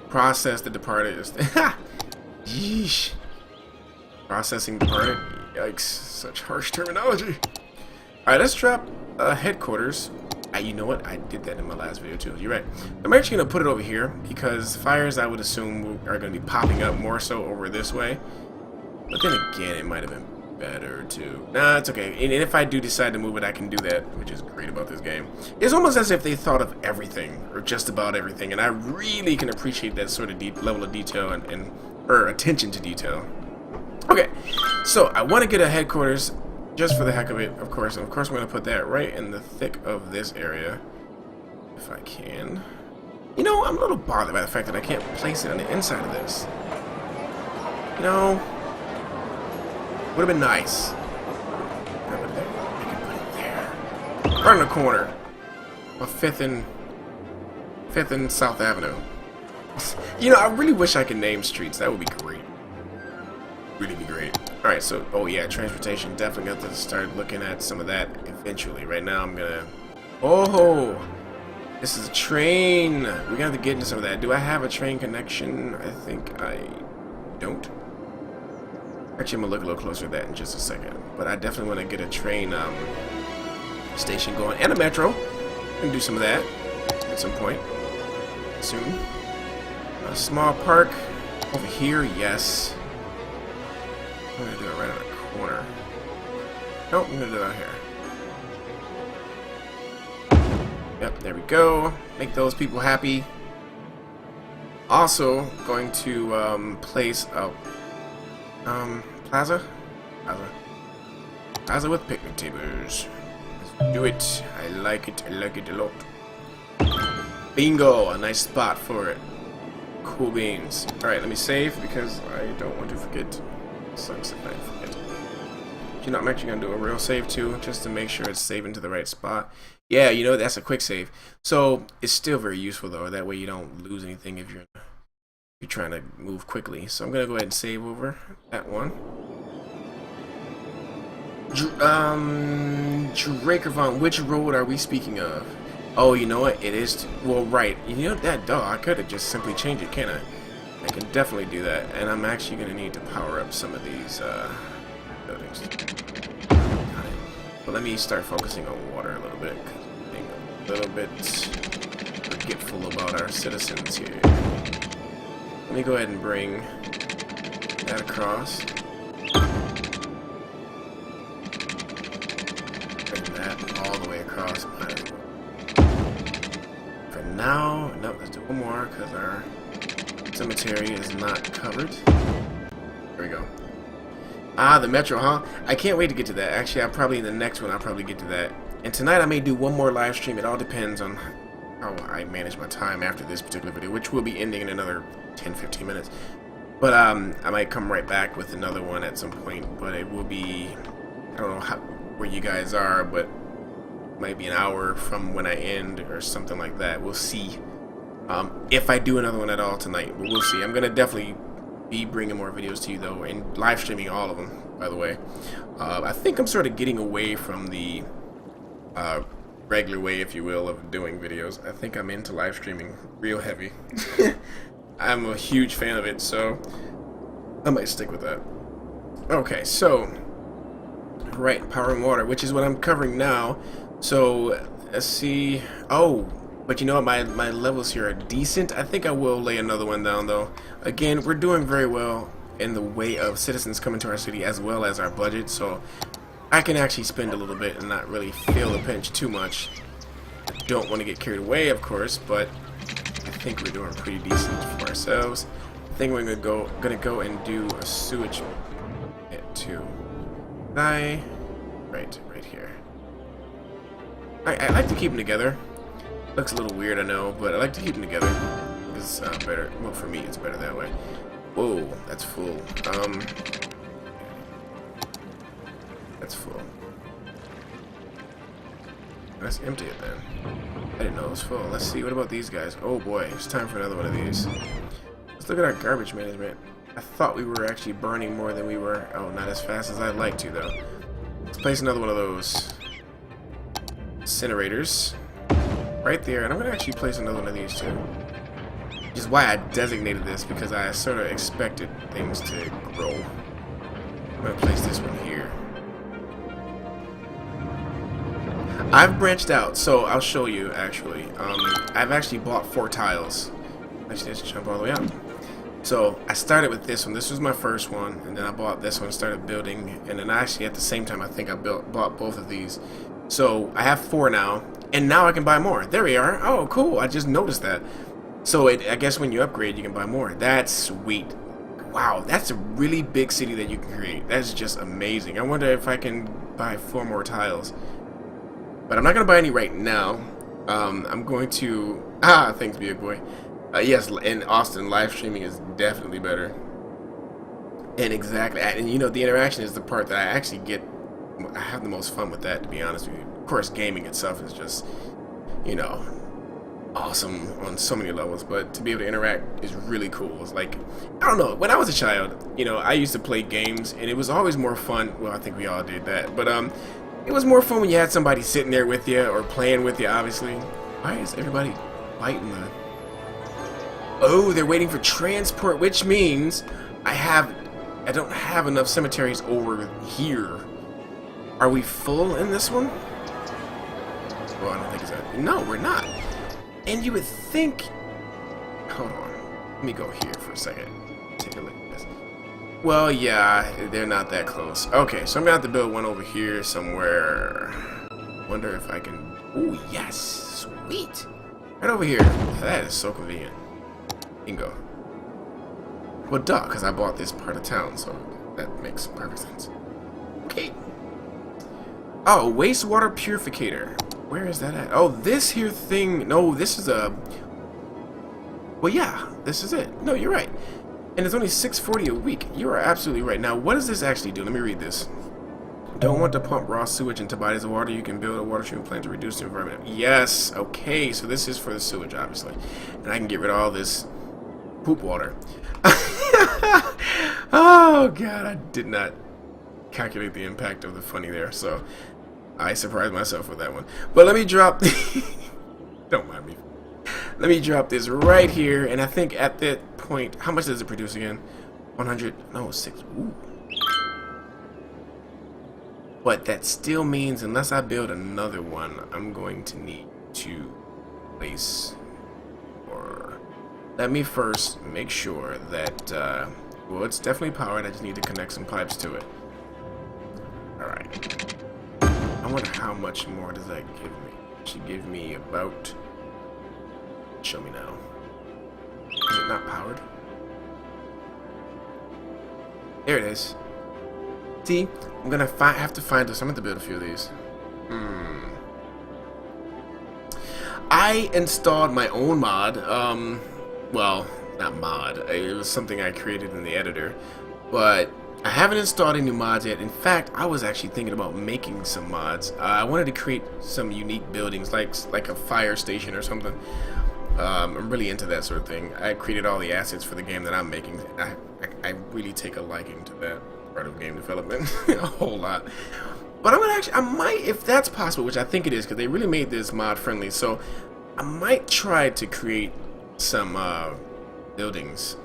Process the departed. Yeesh. Processing departed. Yikes. Such harsh terminology. Alright, let's drop headquarters. You know what? I did that in my last video too. You're right. I'm actually going to put it over here because fires, I would assume, are going to be popping up more so over this way. But then again, it might have been better too. Nah, it's okay. And if I do decide to move it, I can do that, which is great about this game. It's almost as if they thought of everything, or just about everything, and I really can appreciate that sort of level of detail or attention to detail. Okay, so I want to get a headquarters. Just for the heck of it, of course. And of course, I'm going to put that right in the thick of this area, if I can. You know, I'm a little bothered by the fact that I can't place it on the inside of this. You know, would have been nice. I can put it there, right in the corner of 5th and South Avenue. You know, I really wish I could name streets. That would be great. Really be great. Alright, so, oh yeah, transportation. Definitely got to start looking at some of that eventually. Right now, I'm gonna. Oh! This is a train! We're gonna have to get into some of that. Do I have a train connection? I think I don't. Actually, I'm gonna look a little closer at that in just a second. But I definitely want to get a train station going. And a metro. I'm gonna do some of that at some point. Soon. A small park over here, yes. I'm gonna do it right on the corner. Nope, I'm gonna do it out here. Yep, there we go. Make those people happy. Also, going to place a plaza with picnic tables. Let's do it. I like it. I like it a lot. Bingo! A nice spot for it. Cool beans. All right, let me save because I don't want to forget. Sucks if I forget. You know, I'm actually gonna do a real save too, just to make sure it's saving to the right spot. Yeah, you know, that's a quick save. So it's still very useful though. That way you don't lose anything if you're trying to move quickly. So I'm gonna go ahead and save over that one. Drakervon, which road are we speaking of? Oh, you know what? It is. Well, right. You know that dog. I could have just simply changed it, can't I? I can definitely do that, and I'm actually going to need to power up some of these buildings. But let me start focusing on water a little bit, because I'm being a little bit forgetful about our citizens here. Let me go ahead and bring that across. Bring that all the way across. For now, no, let's do one more, because our cemetery is not covered. There we go. Ah, the metro, huh? I can't wait to get to that. Actually, I'll probably in the next one, I'll probably get to that. And tonight I may do one more live stream. It all depends on how I manage my time after this particular video, which will be ending in another 10-15 minutes. But I might come right back with another one at some point. But it will be, I don't know where you guys are, but it might be an hour from when I end or something like that. We'll see. If I do another one at all tonight, but we'll see. I'm gonna definitely be bringing more videos to you though, and live streaming all of them. By the way, I think I'm sort of getting away from the regular way, if you will, of doing videos. I think I'm into live streaming real heavy. I'm a huge fan of it, so I might stick with that. Okay, so right, power and water, which is what I'm covering now. So let's see. Oh. But you know what, my levels here are decent. I think I will lay another one down though. Again, we're doing very well in the way of citizens coming to our city as well as our budget, so I can actually spend a little bit and not really feel the pinch too much. don't want to get carried away, of course, but I think we're doing pretty decent for ourselves. I think we're gonna go and do a sewage pit too. Right here. I like to keep them together. Looks a little weird, I know, but I like to keep them together. It's better. Well, for me, it's better that way. Whoa, that's full. That's full. Let's empty it then. I didn't know it was full. Let's see. What about these guys? Oh boy, it's time for another one of these. Let's look at our garbage management. I thought we were actually burning more than we were. Oh, not as fast as I'd like to, though. Let's place another one of those incinerators right there, and I'm gonna actually place another one of these too. Which is why I designated this, because I sort of expected things to grow. I'm gonna place this one here. I've branched out, so I'll show you actually. I've actually bought 4 tiles. Actually, let's jump all the way up. So I started with this one. This was my first one, and then I bought this one, started building, and then actually at the same time I think I bought both of these. So I have 4 now, and now I can buy more. There we are. Oh, cool! I just noticed that. So I guess when you upgrade, you can buy more. That's sweet. Wow, that's a really big city that you can create. That's just amazing. I wonder if I can buy 4 more tiles. But I'm not gonna buy any right now. I'm going to thanks, big boy. Yes, in Austin, live streaming is definitely better. And exactly, and you know, the interaction is the part that I actually I have the most fun with that, to be honest with you. Of course, gaming itself is just, you know, awesome on so many levels, but to be able to interact is really cool. It's like, I don't know, when I was a child, you know, I used to play games, and it was always more fun. Well, I think we all did that, but it was more fun when you had somebody sitting there with you or playing with you, obviously. Why is everybody biting the... Oh, they're waiting for transport, which means I don't have enough cemeteries over here. Are we full in this one? Well, I don't think it's that. No, we're not. And you would think... Hold on. Let me go here for a second. Take a look at this. Well, yeah, they're not that close. Okay, so I'm gonna have to build one over here somewhere. Wonder if I can... Oh, yes. Sweet. Right over here. That is so convenient. Bingo. Well, duh, because I bought this part of town, so that makes perfect sense. Okay. Oh, wastewater purificator. Where is that at? Oh, this here thing. No, this is a... Well, yeah, this is it. No, you're right. And it's only $6.40 a week. You are absolutely right. Now, what does this actually do? Let me read this. Don't want to pump raw sewage into bodies of water. You can build a water treatment plant to reduce the environment. Yes. Okay, so this is for the sewage, obviously. And I can get rid of all this poop water. Oh, God. I did not calculate the impact of the funny there, so I surprised myself with that one. But let me drop... Don't mind me. Let me drop this right here, and I think at that point... How much does it produce again? 100... No, 6... Ooh. But that still means, unless I build another one, I'm going to need to place... Or... Let me first make sure that... well, it's definitely powered. I just need to connect some pipes to it. Alright. I wonder how much more does that give me? It should give me about... Show me now. Is it not powered? There it is. See? I'm gonna have to find this. I'm going to build a few of these. I installed my own mod. Well, not mod. It was something I created in the editor. But I haven't installed any mods yet. In fact, I was actually thinking about making some mods. I wanted to create some unique buildings, like a fire station or something. I'm really into that sort of thing. I created all the assets for the game that I'm making. I really take a liking to that part of game development. A whole lot. But I'm gonna I might, if that's possible, which I think it is, because they really made this mod friendly, so I might try to create some buildings.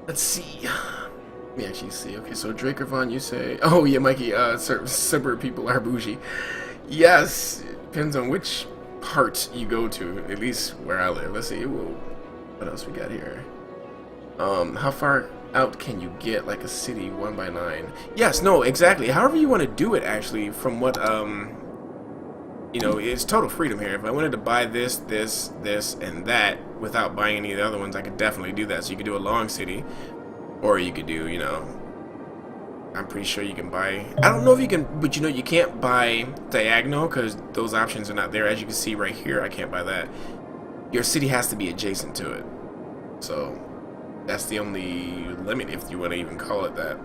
Let's see. Let me actually see. Okay, so Drakervon, you say... Oh, yeah, Mikey, suburb people are bougie. Yes, it depends on which part you go to, at least where I live. Let's see. Whoa. What else we got here? How far out can you get, like a city 1x9? Yes, no, exactly. However you want to do it, actually, from what you know, it's total freedom here. If I wanted to buy this, and that without buying any of the other ones, I could definitely do that. So you could do a long city, or you could do, you know, I'm pretty sure you can buy, I don't know if you can, but you know, you can't buy diagonal because those options are not there. As you can see right here, I can't buy that. Your city has to be adjacent to it. So that's the only limit, if you want to even call it that.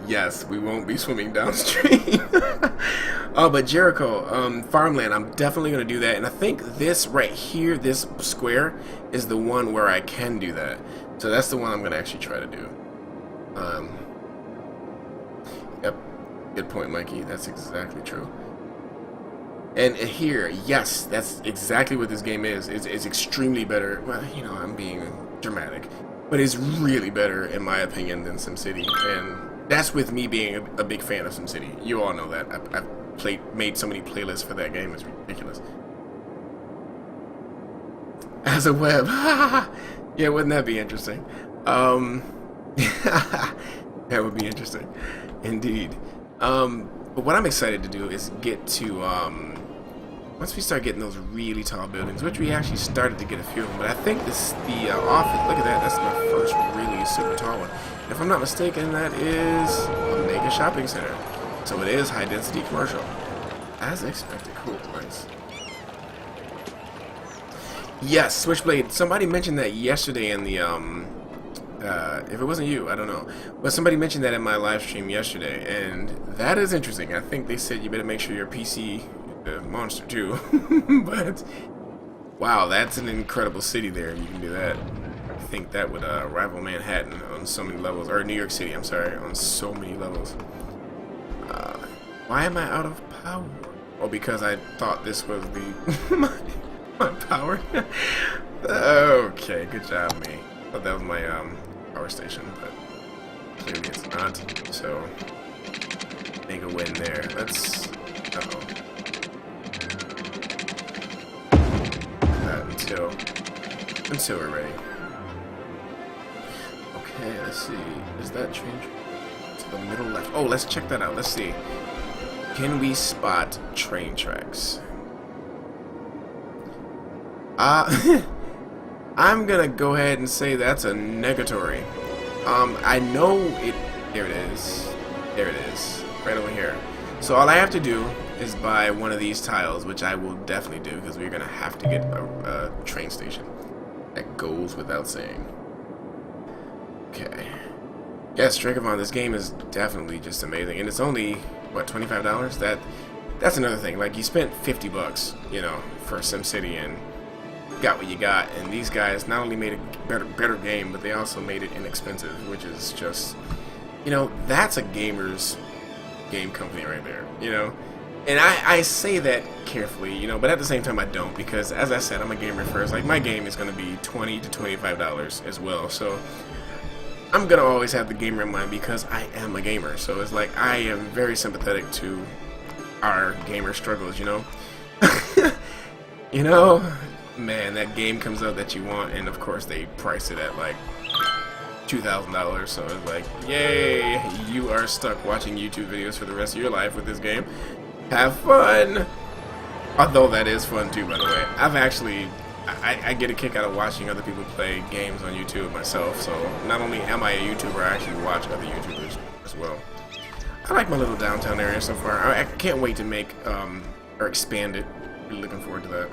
Yes, we won't be swimming downstream. Oh, but Jericho, farmland, I'm definitely going to do that. And I think this right here, this square, is the one where I can do that. So that's the one I'm going to actually try to do. Yep, good point, Mikey. That's exactly true. And here, yes, that's exactly what this game is. It's extremely better. Well, you know, I'm being dramatic. But it's really better, in my opinion, than SimCity. And that's with me being a big fan of SimCity. You all know that. I've made so many playlists for that game. It's ridiculous. As a web. Yeah, wouldn't that be interesting? That would be interesting. Indeed. But what I'm excited to do is get to... once we start getting those really tall buildings, which we actually started to get a few of them, but I think the office, look at that, that's my first really super tall one. And if I'm not mistaken, that is a mega shopping center. So it is high density commercial. As expected. Cool, nice. Yes, Switchblade. Somebody mentioned that yesterday in the, if it wasn't you, I don't know. But somebody mentioned that in my live stream yesterday, and that is interesting. I think they said you better make sure your PC monster too. But wow, that's an incredible city there. You can do that. I think that would rival Manhattan on so many levels, or New York City, I'm sorry, on so many levels. Why am I out of power? Oh, because I thought this was the my power. Okay, good job, me. I thought that was my power station, but clearly it's not. So make a win there. Let's until we're ready. Okay, let's see. Is that change to the middle left? Oh, let's check that out. Let's see. Can we spot train tracks? I'm gonna go ahead and say that's a negatory. I know it. There it is. There it is. Right over here. So all I have to do is buy one of these tiles, which I will definitely do because we're gonna have to get a train station. That goes without saying. Okay. Yes, Dracovon, this game is definitely just amazing, and it's only what, $25? That's another thing. Like, you spent $50, you know, for SimCity and got what you got, and these guys not only made a better game, but they also made it inexpensive, which is just, you know, that's a gamer's game company right there, you know. And I say that carefully, you know, but at the same time I don't, because as I said, I'm a gamer first. Like, my game is going to be $20 to $25 as well, so I'm going to always have the gamer in mind because I am a gamer. So it's like I am very sympathetic to our gamer struggles, you know. You know, man, that game comes out that you want, and of course they price it at like $2,000, so it's like, yay, you are stuck watching YouTube videos for the rest of your life with this game. Have fun! Although that is fun too, by the way. I get a kick out of watching other people play games on YouTube myself, so not only am I a YouTuber, I actually watch other YouTubers as well. I like my little downtown area so far. I can't wait to make, or expand it. Really looking forward to that.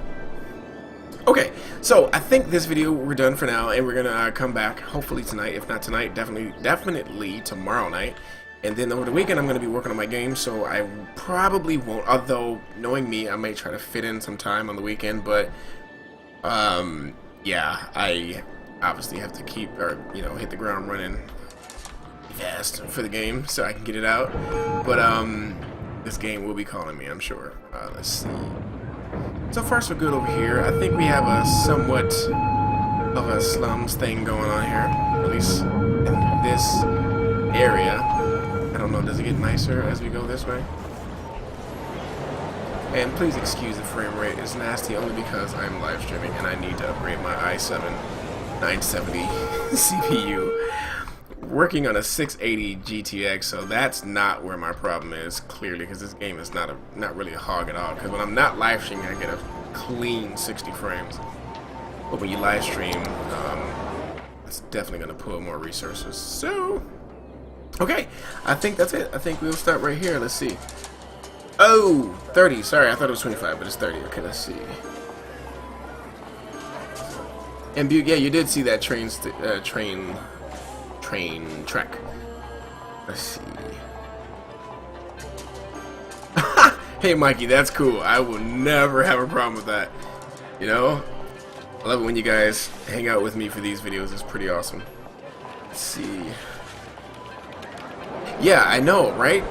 Okay, so I think this video we're done for now, and we're gonna come back hopefully tonight. If not tonight, definitely tomorrow night. And then over the weekend, I'm going to be working on my game, so I probably won't. Although, knowing me, I may try to fit in some time on the weekend. But, yeah, I obviously have to keep, or, you know, hit the ground running fast for the game so I can get it out. But, this game will be calling me, I'm sure. Let's see. So far, so good over here. I think we have a somewhat of a slums thing going on here, at least in this area. I don't know, does it get nicer as we go this way? And please excuse the frame rate, it's nasty only because I'm live streaming and I need to upgrade my i7 970 CPU working on a 680 GTX, so that's not where my problem is, clearly, because this game is not really a hog at all. Because when I'm not live streaming, I get a clean 60 frames. But when you live stream, it's definitely going to pull more resources. So, okay, I think that's it. I think we'll start right here. Let's see. Oh, 30. Sorry, I thought it was 25, but it's 30. Okay, let's see. And yeah, you did see that train track. Let's see. Hey, Mikey, that's cool. I will never have a problem with that. You know, I love it when you guys hang out with me for these videos. It's pretty awesome. Let's see. Yeah, I know, right?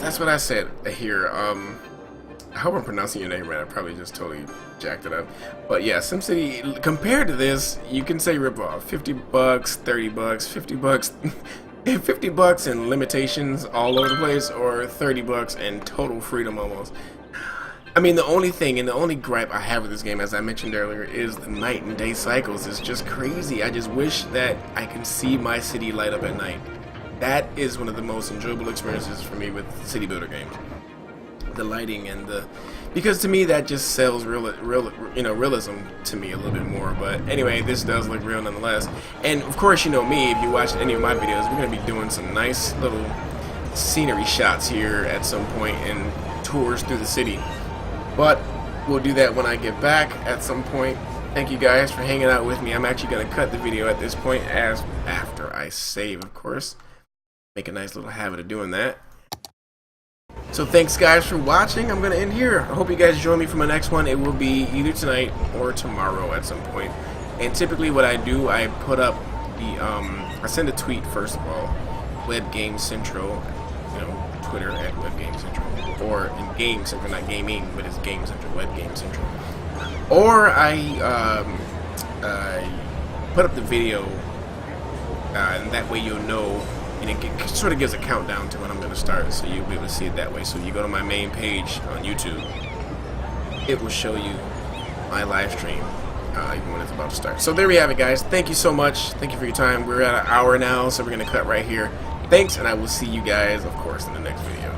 That's what I said here. I hope I'm pronouncing your name right. I probably just totally jacked it up. But yeah, SimCity, compared to this, you can say rip off. 50 bucks, 30 bucks, 50 bucks, 50 bucks and limitations all over the place, or 30 bucks and total freedom almost. I mean, the only thing and the only gripe I have with this game, as I mentioned earlier, is the night and day cycles. It's just crazy. I just wish that I can see my city light up at night. That is one of the most enjoyable experiences for me with city builder games. The lighting and because to me that just sells realism to me a little bit more. But anyway, this does look real nonetheless. And of course, you know me, if you watch any of my videos, we're gonna be doing some nice little scenery shots here at some point and tours through the city. But we'll do that when I get back at some point. Thank you guys for hanging out with me. I'm actually gonna cut the video at this point as after I save, of course. Make a nice little habit of doing that. So thanks guys for watching. I'm gonna end here. I hope you guys join me for my next one. It will be either tonight or tomorrow at some point. And typically what I do, I put up the I send a tweet first of all, Web Game Central, you know, Twitter at Web Game Central, or in Game Central, not gaming, but it's Game Central, Web Game Central. Or I put up the video, and that way you'll know. And it sort of gives a countdown to when I'm going to start, so you'll be able to see it that way. So you go to my main page on YouTube, it will show you my live stream even when it's about to start. So there we have it, guys. Thank you so much. Thank you for your time. We're at an hour now, so we're going to cut right here. Thanks, and I will see you guys, of course, in the next video.